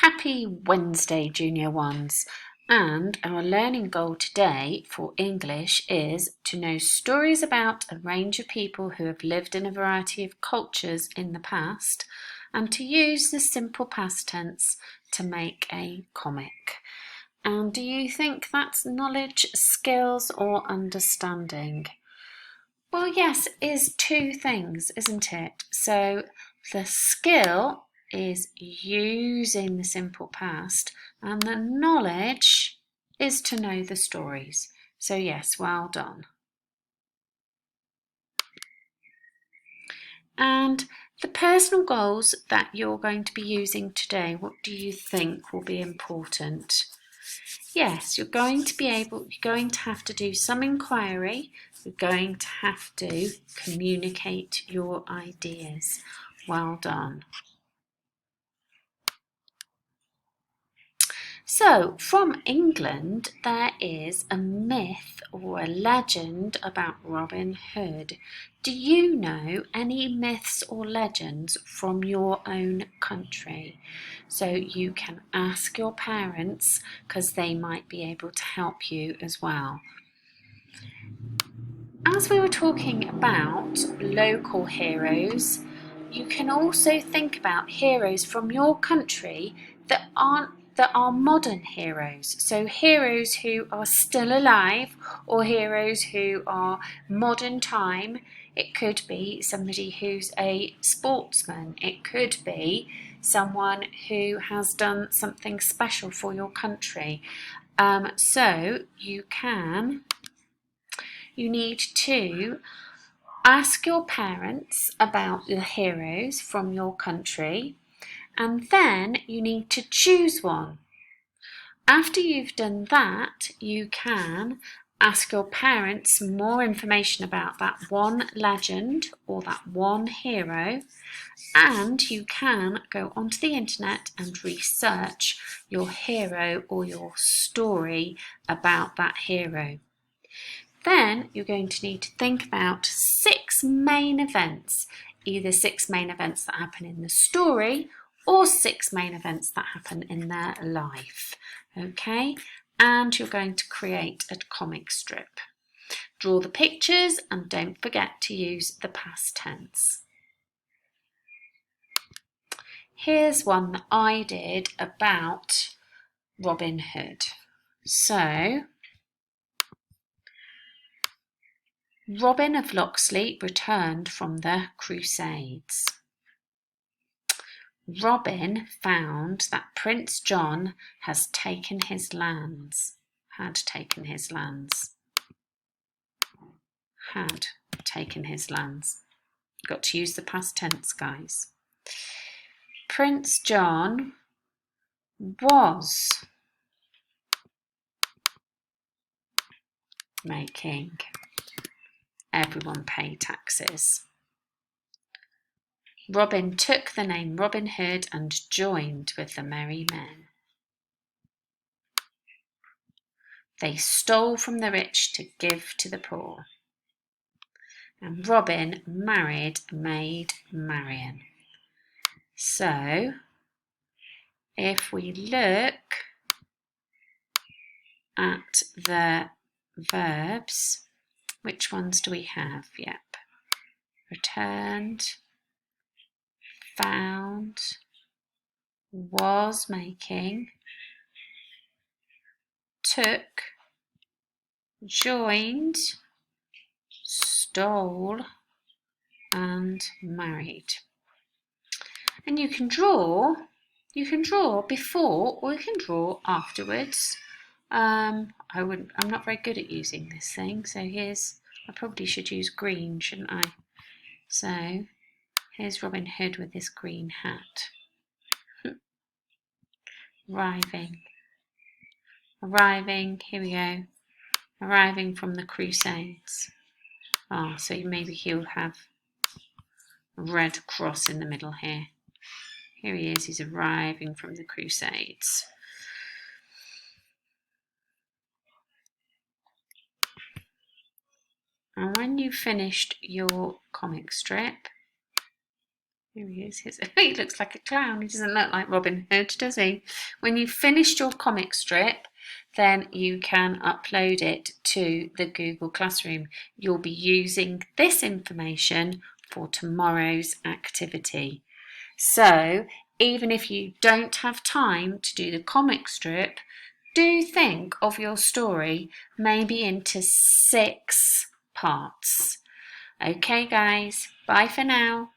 Happy Wednesday, Junior Ones! And our learning goal today for English is to know stories about a range of people who have lived in a variety of cultures in the past and to use the simple past tense to make a comic. And do you think that's knowledge, skills, or understanding? Well, yes, it is two things, isn't it? So the skill is using the simple past, and the knowledge is to know the stories. So, yes, well done. And the personal goals that you're going to be using today, what do you think will be important? Yes, you're going to have to do some inquiry. You're going to have to communicate your ideas. Well done. So, from England, there is a myth or a legend about Robin Hood. Do you know any myths or legends from your own country? So you can ask your parents because they might be able to help you as well. As we were talking about local heroes, you can also think about heroes from your country that are modern heroes. So heroes who are still alive or heroes who are modern time. It could be somebody who's a sportsman. It could be someone who has done something special for your country. So you need to ask your parents about the heroes from your country, and then you need to choose one. After you've done that, you can ask your parents more information about that one legend or that one hero, and you can go onto the internet and research your hero or your story about that hero. Then you're going to need to think about 6 main events, either 6 main events that happen in the story or 6 main events that happen in their life. Okay, and you're going to create a comic strip. Draw the pictures and don't forget to use the past tense. Here's one that I did about Robin Hood. So, Robin of Locksley returned from the Crusades. Robin found that Prince John had taken his lands. Got to use the past tense, guys. Prince John was making everyone pay taxes. Robin took the name Robin Hood and joined with the merry men. They stole from the rich to give to the poor. And Robin married Maid Marian. So, if we look at the verbs, which ones do we have? Yep. Returned, found, was making, took, joined, stole, and married. And you can draw before or you can draw afterwards. I'm not very good at using this thing, so I probably should use green, shouldn't I? So here's Robin Hood with his green hat. Arriving, here we go. Arriving from the Crusades. So maybe he'll have a red cross in the middle here. Here he is, he's arriving from the Crusades. And when you've finished your comic strip, Here he is. He looks like a clown. He doesn't look like Robin Hood, does he? When you've finished your comic strip, then you can upload it to the Google Classroom. You'll be using this information for tomorrow's activity. So, even if you don't have time to do the comic strip, do think of your story maybe into 6 parts. Okay, guys, bye for now.